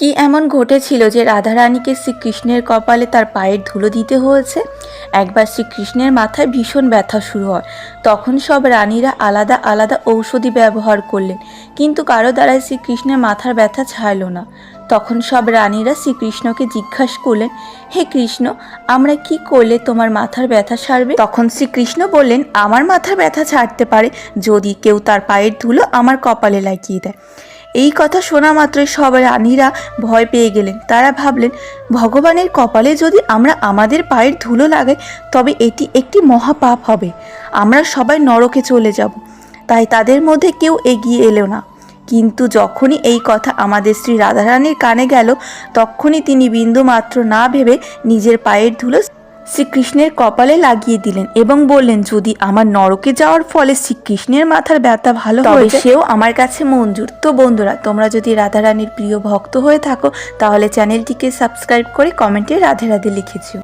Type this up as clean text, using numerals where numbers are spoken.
কি এমন ঘটেছিল যে রাধারানীকে শ্রীকৃষ্ণের কপালে তার পায়ের ধুলো দিতে হয়েছে? একবার শ্রীকৃষ্ণের মাথায় ভীষণ ব্যথা শুরু হয়। তখন সব রানীরা আলাদা আলাদা ঔষধি ব্যবহার করলেন, কিন্তু কারো দ্বারাই শ্রীকৃষ্ণের মাথার ব্যথা ছাড়ল না। তখন সব রানীরা শ্রীকৃষ্ণকে জিজ্ঞাসা করলেন, হে কৃষ্ণ, আমরা কি করলে তোমার মাথার ব্যথা সারবে? তখন শ্রীকৃষ্ণ বললেন, আমার মাথার ব্যথা ছাড়তে পারে যদি কেউ তার পায়ের ধুলো আমার কপালে লাগিয়ে দেয়। এই কথা শোনা মাত্রই সব রানীরা ভয় পেয়ে গেলেন। তারা ভাবলেন, ভগবানের কপালে যদি আমরা আমাদের পায়ের ধুলো লাগাই তবে এটি একটি মহাপাপ হবে, আমরা সবাই নরকে চলে যাব। তাই তাদের মধ্যে কেউ এগিয়ে এলো না। কিন্তু যখনই এই কথা আমাদের শ্রী রাধারানীর কানে গেল, তখনই তিনি বিন্দুমাত্র না ভেবে নিজের পায়ের ধুলো শ্রীকৃষ্ণের কপালে লাগিয়ে দিলেন এবং বললেন, যদি আমার নরকে যাওয়ার ফলে শ্রীকৃষ্ণের মাথার ব্যথা ভালো হয় সেও আমার কাছে মঞ্জুর। তো বন্ধুরা, তোমরা যদি রাধারানীর প্রিয় ভক্ত হয়ে থাকো তাহলে চ্যানেলটিকে সাবস্ক্রাইব করে কমেন্টে রাধে রাধে লিখেছো।